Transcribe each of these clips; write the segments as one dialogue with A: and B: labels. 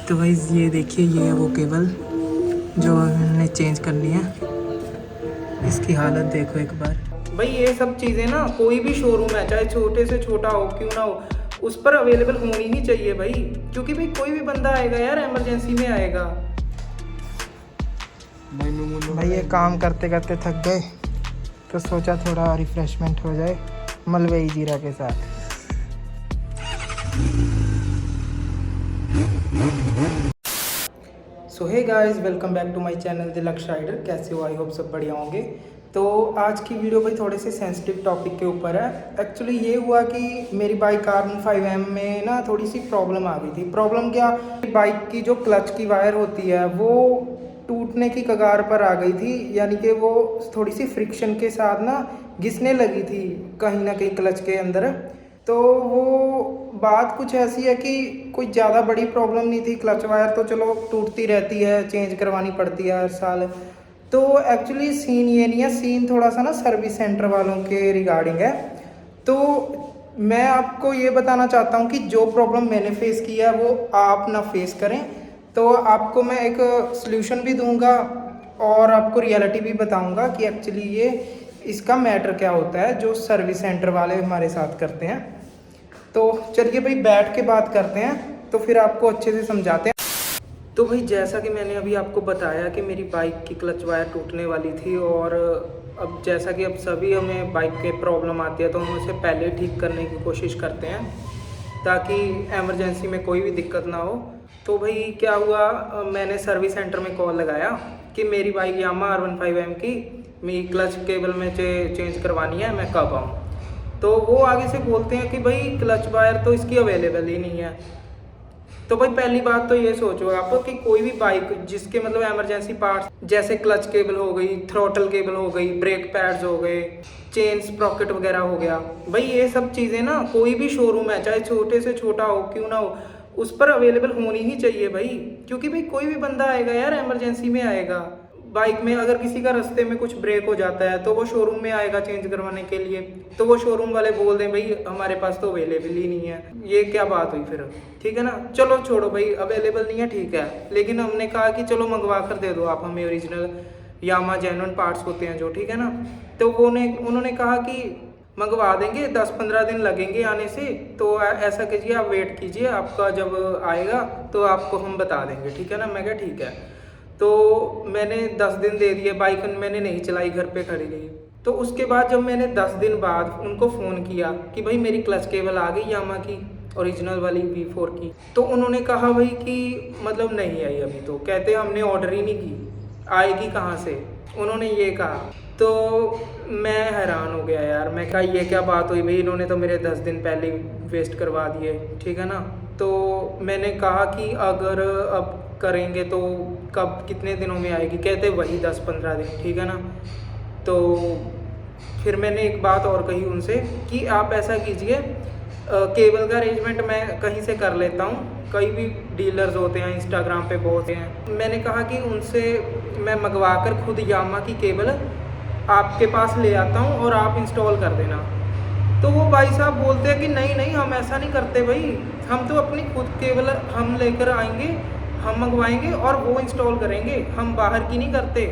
A: तो भाई ये देखिए, ये है वो केबल जो हमने चेंज करनी है। इसकी हालत देखो एक बार। भाई ये सब चीज़ें ना, कोई भी शोरूम है चाहे छोटे से छोटा हो क्यों ना हो, उस पर अवेलेबल होनी ही चाहिए भाई। क्योंकि भाई कोई भी बंदा आएगा यार, इमरजेंसी में आएगा। भाई ये काम करते करते थक गए तो सोचा थोड़ा रिफ्रेशमेंट हो जाए मलवई जीरा के साथ। So hey guys, welcome back to my channel the Lakshya rider. कैसे हो? आई होप सब बढ़िया होंगे। तो आज की वीडियो भाई थोड़े से सेंसिटिव टॉपिक के ऊपर है। एक्चुअली ये हुआ कि मेरी बाइक R15M में ना थोड़ी सी प्रॉब्लम आ गई थी। प्रॉब्लम क्या, बाइक की जो क्लच की वायर होती है वो टूटने की कगार पर आ गई थी। यानी कि वो थोड़ी सी फ्रिक्शन के साथ ना घिसने लगी थी कहीं ना कहीं क्लच के अंदर। तो वो बात कुछ ऐसी है कि कोई ज़्यादा बड़ी प्रॉब्लम नहीं थी। क्लच वायर तो चलो टूटती रहती है, चेंज करवानी पड़ती है हर साल। तो एक्चुअली सीन ये नहीं है, सीन थोड़ा सा ना सर्विस सेंटर वालों के रिगार्डिंग है। तो मैं आपको ये बताना चाहता हूँ कि जो प्रॉब्लम मैंने फेस किया है वो आप ना फेस करें। तो आपको मैं एक सल्यूशन भी दूंगा और आपको रियलिटी भी बताऊंगा कि एक्चुअली ये इसका मैटर क्या होता है जो सर्विस सेंटर वाले हमारे साथ करते हैं। तो चलिए भाई बैठ के बात करते हैं, तो फिर आपको अच्छे से समझाते हैं। तो भाई जैसा कि मैंने अभी आपको बताया कि मेरी बाइक की क्लच वायर टूटने वाली थी, और अब जैसा कि अब सभी हमें बाइक के प्रॉब्लम आती है तो हम उसे पहले ठीक करने की कोशिश करते हैं ताकि एमरजेंसी में कोई भी दिक्कत ना हो। तो भाई क्या हुआ, मैंने सर्विस सेंटर में कॉल लगाया कि मेरी बाइक यामा R15M की मेरी क्लच केबल में चेंज करवानी है, मैं कब आऊँ। तो वो आगे से बोलते हैं कि भाई क्लच वायर तो इसकी अवेलेबल ही नहीं है। तो भाई पहली बात तो ये सोचो आप कि कोई भी बाइक जिसके मतलब इमरजेंसी पार्ट्स जैसे क्लच केबल हो गई, थ्रोटल केबल हो गई, ब्रेक पैड्स हो गए, चेन स्प्रॉकेट वगैरह हो गया, भाई ये सब चीज़ें ना कोई भी शोरूम है चाहे छोटे से छोटा हो क्यों ना हो, उस पर अवेलेबल होनी ही चाहिए भाई। क्योंकि भाई कोई भी बंदा आएगा यार, इमरजेंसी में आएगा। बाइक में अगर किसी का रास्ते में कुछ ब्रेक हो जाता है तो वो शोरूम में आएगा चेंज करवाने के लिए, तो वो शोरूम वाले बोल दें भाई हमारे पास तो अवेलेबल ही नहीं है। ये क्या बात हुई फिर? ठीक है ना, चलो छोड़ो भाई, अवेलेबल नहीं है ठीक है, लेकिन हमने कहा कि चलो मंगवा कर दे दो आप हमें ओरिजिनल यामा जेन्युइन पार्ट्स होते हैं जो, ठीक है ना। तो उन्होंने कहा कि मंगवा देंगे, 10-15 दिन लगेंगे आने से। तो ऐसा कीजिए, आप वेट कीजिए, आपका जब आएगा तो आपको हम बता देंगे, ठीक है ना। मैं कहा ठीक है। तो मैंने 10 दिन दे दिए, बाइक मैंने नहीं चलाई, घर पे खड़ी रही। तो उसके बाद जब मैंने 10 दिन बाद उनको फ़ोन किया कि भाई मेरी क्लच केबल आ गई यामा की ओरिजिनल वाली V4 की, तो उन्होंने कहा भाई कि मतलब नहीं आई अभी। तो कहते हमने ऑर्डर ही नहीं की, आएगी कहाँ से, उन्होंने ये कहा। तो मैं हैरान हो गया यार, मैं कहा ये क्या बात हुई भाई, इन्होंने तो मेरे 10 दिन पहले वेस्ट करवा दिए, ठीक है ना। तो मैंने कहा कि अगर अब करेंगे तो कब, कितने दिनों में आएगी? कहते वही 10-15 दिन, ठीक है ना। तो फिर मैंने एक बात और कही उनसे कि आप ऐसा कीजिए, केबल का अरेंजमेंट मैं कहीं से कर लेता हूँ, कई भी डीलर्स होते हैं इंस्टाग्राम पे बहुत हैं। मैंने कहा कि उनसे मैं मंगवा कर खुद यामा की केबल आपके पास ले आता हूँ और आप इंस्टॉल कर देना। तो वो भाई साहब बोलते हैं कि नहीं नहीं, हम ऐसा नहीं करते भाई, हम तो अपनी खुद केबल हम लेकर आएंगे, हम मंगवाएंगे और वो इंस्टॉल करेंगे, हम बाहर की नहीं करते।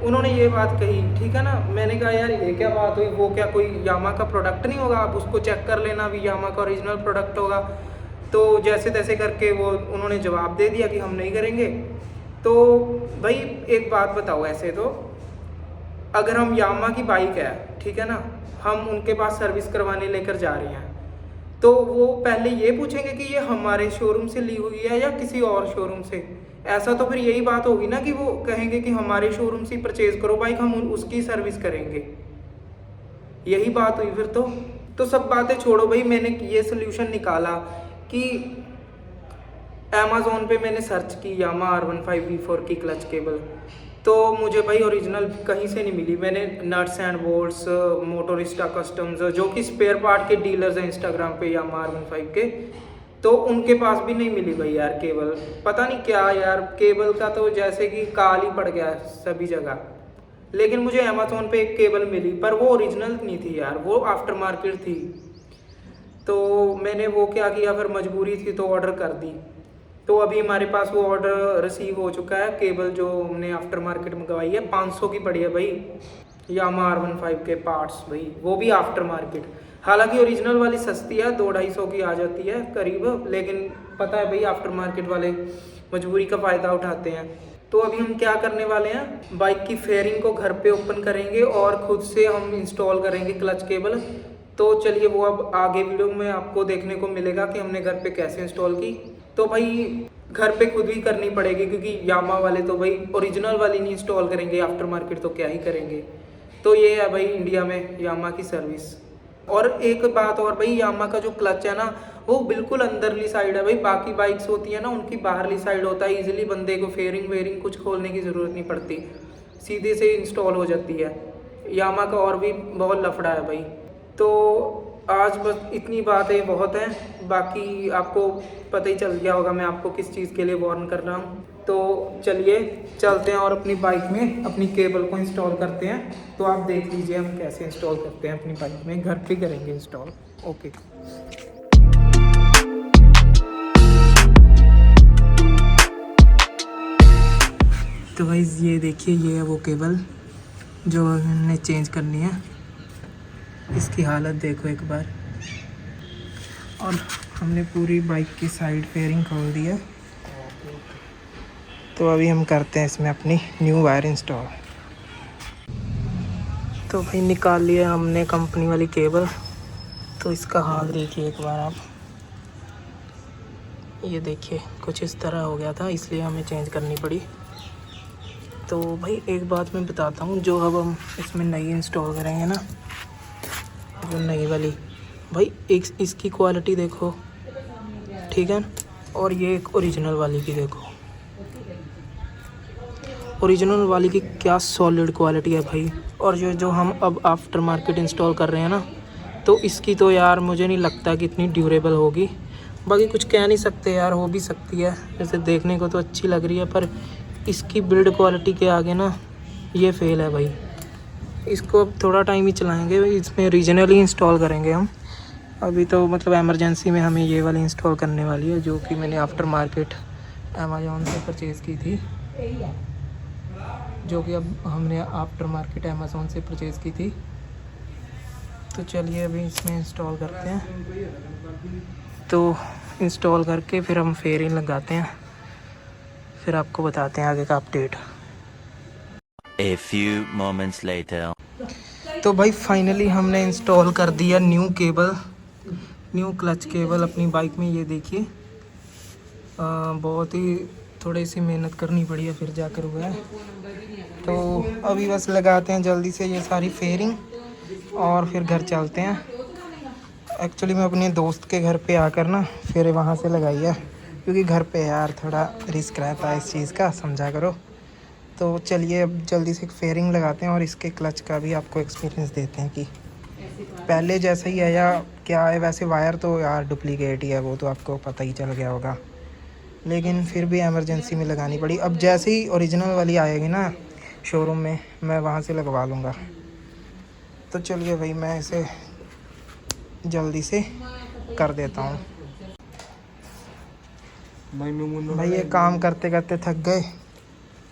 A: उन्होंने ये बात कही, ठीक है ना। मैंने कहा यार ये क्या बात हुई, वो क्या कोई यामा का प्रोडक्ट नहीं होगा, आप उसको चेक कर लेना, भी यामा का ओरिजिनल प्रोडक्ट होगा। तो जैसे तैसे करके वो उन्होंने जवाब दे दिया कि हम नहीं करेंगे। तो भाई एक बात बताओ, ऐसे तो अगर हम यामा की बाइक है, ठीक है ना, हम उनके पास सर्विस करवाने लेकर जा रहे हैं, तो वो पहले ये पूछेंगे कि ये हमारे शोरूम से ली हुई है या किसी और शोरूम से? ऐसा तो फिर यही बात होगी ना कि वो कहेंगे कि हमारे शोरूम से परचेज करो बाइक, हम उसकी सर्विस करेंगे। यही बात हुई फिर तो सब बातें छोड़ो भाई, मैंने ये सोल्यूशन निकाला कि अमेज़ोन पे मैंने सर्च की यामा R15 V4 की क्लच केबल, तो मुझे भाई ओरिजिनल कहीं से नहीं मिली। मैंने नट्स एंड बोल्ट्स, मोटोरिस्टा कस्टम्स जो कि स्पेयर पार्ट के डीलर्स हैं इंस्टाग्राम पे यामा R15 के, तो उनके पास भी नहीं मिली भाई यार केबल। पता नहीं क्या यार, केबल का तो जैसे कि काल ही पड़ गया सभी जगह। लेकिन मुझे अमेज़ोन पे एक केबल मिली, पर वो ओरिजिनल नहीं थी यार, वो आफ्टर मार्केट थी। तो मैंने वो क्या किया, फिर मजबूरी थी तो ऑर्डर कर दी। तो अभी हमारे पास वो ऑर्डर रिसीव हो चुका है। केबल जो हमने आफ्टर मार्केट मंगवाई है 500 की पड़ी है भाई, यामा R15 के पार्ट्स भाई, वो भी आफ्टर मार्केट। हालांकि ओरिजिनल वाली सस्ती है, 200-250 की आ जाती है करीब, लेकिन पता है भाई आफ्टर मार्केट वाले मजबूरी का फ़ायदा उठाते हैं। तो अभी हम क्या करने वाले हैं, बाइक की फेयरिंग को घर पे ओपन करेंगे और ख़ुद से हम इंस्टॉल करेंगे क्लच केबल। तो चलिए वो अब आगे वीडियो में आपको देखने को मिलेगा कि हमने घर पे कैसे इंस्टॉल की। तो भाई घर पे खुद ही करनी पड़ेगी, क्योंकि यामा वाले तो भाई ओरिजिनल वाली नहीं इंस्टॉल करेंगे, आफ्टर मार्केट तो क्या ही करेंगे। तो ये है भाई इंडिया में यामा की सर्विस। और एक बात और भाई, यामा का जो क्लच है ना वो बिल्कुल अंदरली साइड है भाई, बाकी बाइक्स होती है ना उनकी बाहरली साइड होता है। इजीली बंदे को फेयरिंग वेयरिंग कुछ खोलने की ज़रूरत नहीं पड़ती, सीधे से इंस्टॉल हो जाती है। यामा का और भी बहुत लफड़ा है भाई। तो आज बस इतनी बातें बहुत हैं, बाकी आपको पता ही चल गया होगा मैं आपको किस चीज़ के लिए वार्न कर रहा हूँ। तो चलिए चलते हैं और अपनी बाइक में अपनी केबल को इंस्टॉल करते हैं। तो आप देख लीजिए हम कैसे इंस्टॉल करते हैं अपनी बाइक में, घर पे करेंगे इंस्टॉल। ओके। तो भाई ये देखिए, ये है वो केबल जो हमने चेंज करनी है। इसकी हालत देखो एक बार। और हमने पूरी बाइक की साइड फेयरिंग खोल दी है। तो अभी हम करते हैं इसमें अपनी न्यू वायर इंस्टॉल। तो भाई निकाल लिया हमने कंपनी वाली केबल। तो इसका हाल देखिए एक बार आप, ये देखिए कुछ इस तरह हो गया था, इसलिए हमें चेंज करनी पड़ी। तो भाई एक बात मैं बताता हूँ, जो अब हम इसमें नई इंस्टॉल करेंगे ना, जो नई वाली भाई, एक इसकी क्वालिटी देखो, ठीक है। और ये एक ओरिजिनल वाली की देखो, ओरिजिनल वाली की क्या सॉलिड क्वालिटी है भाई। और जो हम अब आफ्टर मार्केट इंस्टॉल कर रहे हैं ना, तो इसकी तो यार मुझे नहीं लगता कि इतनी ड्यूरेबल होगी। बाकी कुछ कह नहीं सकते यार, हो भी सकती है, जैसे देखने को तो अच्छी लग रही है, पर इसकी बिल्ड क्वालिटी के आगे ना ये फेल है भाई। इसको अब थोड़ा टाइम ही चलाएंगे, इसमें रीजनली इंस्टॉल करेंगे हम। अभी तो मतलब एमरजेंसी में हमें ये वाली इंस्टॉल करने वाली है, जो कि मैंने आफ्टर मार्केट अमेज़ॉन से परचेज़ की थी, जो कि अब हमने आफ्टर मार्केट अमेज़ॉन से परचेज़ की थी। तो चलिए अभी इसमें इंस्टॉल करते हैं। तो इंस्टॉल करके फिर हम फेयरिंग लगाते हैं, फिर आपको बताते हैं आगे का update.
B: A few moments later.
A: तो भाई फाइनली हमने इंस्टॉल कर दिया new cable, new clutch cable अपनी बाइक में। ये देखिए बहुत ही थोड़ी सी मेहनत करनी पड़ी है, फिर जाकर हुआ है। तो अभी बस लगाते हैं जल्दी से ये सारी फेयरिंग और फिर घर चलते हैं। एक्चुअली मैं अपने दोस्त के घर पे आकर ना फिर वहाँ से लगाई है, क्योंकि घर पे यार थोड़ा रिस्क रहता है इस चीज़ का, समझा करो। तो चलिए अब जल्दी से फेयरिंग लगाते हैं और इसके क्लच का भी आपको एक्सपीरियंस देते हैं कि पहले जैसा ही है या क्या है। वैसे वायर तो यार डुप्लीकेट ही है, वो तो आपको पता ही चल गया होगा, लेकिन फिर भी इमरजेंसी में लगानी पड़ी। अब जैसे ही ओरिजिनल वाली आएगी ना शोरूम में, मैं वहाँ से लगवा लूँगा। तो चलिए भाई मैं इसे जल्दी से कर देता हूँ। भाई ये काम करते करते थक गए,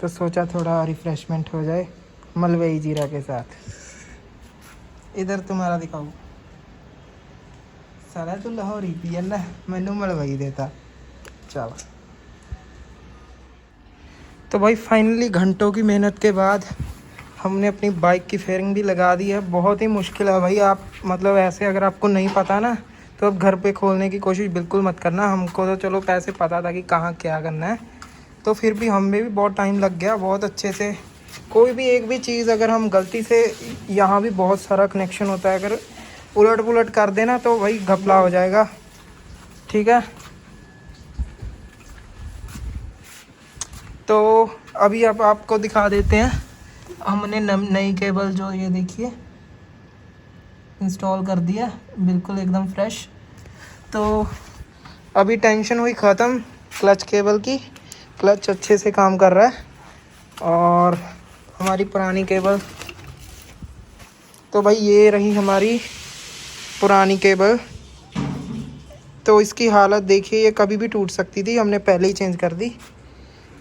A: तो सोचा थोड़ा रिफ़्रेशमेंट हो जाए मलवई जीरा के साथ। इधर तुम्हारा दिखाओ, सारा तो लाहौरी पिया ना, मैनू मलवई देता। चलो तो भाई फाइनली घंटों की मेहनत के बाद हमने अपनी बाइक की फेयरिंग भी लगा दी है। बहुत ही मुश्किल है भाई, आप मतलब ऐसे अगर आपको नहीं पता ना, तो अब घर पे खोलने की कोशिश बिल्कुल मत करना। हमको तो चलो पैसे पता था कि कहाँ क्या करना है, तो फिर भी हमें भी बहुत टाइम लग गया। बहुत अच्छे से कोई भी एक भी चीज़ अगर हम गलती से, यहाँ भी बहुत सारा कनेक्शन होता है, अगर उलट पुलट कर देना तो भाई घपला हो जाएगा, ठीक है। तो अभी अब आपको दिखा देते हैं, हमने नई केबल जो ये देखिए इंस्टॉल कर दिया, बिल्कुल एकदम फ्रेश। तो अभी टेंशन हुई ख़त्म क्लच केबल की, क्लच अच्छे से काम कर रहा है। और हमारी पुरानी केबल, तो भाई ये रही हमारी पुरानी केबल। तो इसकी हालत देखिए, ये कभी भी टूट सकती थी, हमने पहले ही चेंज कर दी।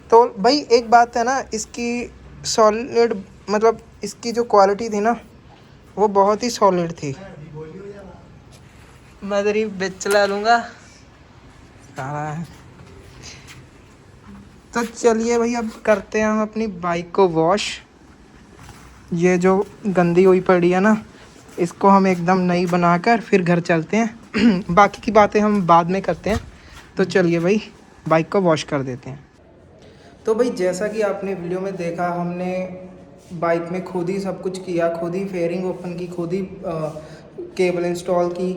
A: तो भाई एक बात है ना, इसकी सॉलिड मतलब इसकी जो क्वालिटी थी ना वो बहुत ही सॉलिड थी। मैं तेरी बिच चला लूँगा। तो चलिए भाई अब करते हैं हम अपनी बाइक को वॉश। ये जो गंदी हुई पड़ी है ना, इसको हम एकदम नई बनाकर फिर घर चलते हैं। बाकी की बातें हम बाद में करते हैं। तो चलिए भाई बाइक को वॉश कर देते हैं। तो भाई जैसा कि आपने वीडियो में देखा, हमने बाइक में खुद ही सब कुछ किया, खुद ही फेयरिंग ओपन की, खुद ही केबल इंस्टॉल की।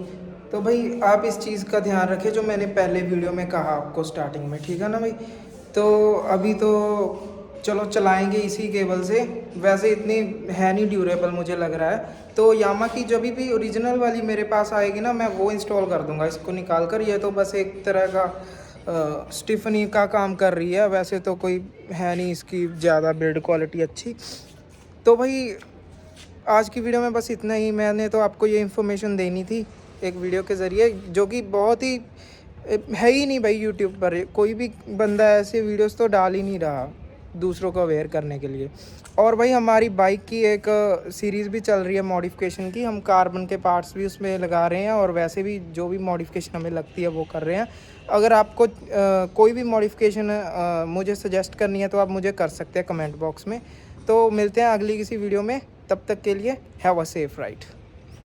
A: तो भाई आप इस चीज़ का ध्यान रखें जो मैंने पहले वीडियो में कहा आपको स्टार्टिंग में, ठीक है ना भाई। तो अभी तो चलो चलाएंगे इसी केबल से, वैसे इतनी है नहीं ड्यूरेबल मुझे लग रहा है। तो यामा की जब भी ओरिजिनल वाली मेरे पास आएगी ना, मैं वो इंस्टॉल कर दूंगा इसको निकाल कर। ये तो बस एक तरह का स्टिफनी का काम कर रही है, वैसे तो कोई है नहीं इसकी ज़्यादा बिल्ड क्वालिटी अच्छी। तो भाई आज की वीडियो में बस इतना ही। मैंने तो आपको ये इन्फॉर्मेशन देनी थी एक वीडियो के ज़रिए, जो कि बहुत ही है ही नहीं भाई। यूट्यूब पर कोई भी बंदा ऐसे वीडियोस तो डाल ही नहीं रहा दूसरों को अवेयर करने के लिए। और भाई हमारी बाइक की एक सीरीज़ भी चल रही है मॉडिफिकेशन की, हम कार्बन के पार्ट्स भी उसमें लगा रहे हैं और वैसे भी जो भी मॉडिफिकेशन हमें लगती है वो कर रहे हैं। अगर आपको कोई भी मॉडिफिकेशन मुझे सजेस्ट करनी है तो आप मुझे कर सकते हैं कमेंट बॉक्स में। तो मिलते हैं अगली किसी वीडियो में, तब तक के लिए हैव अ सेफ राइड।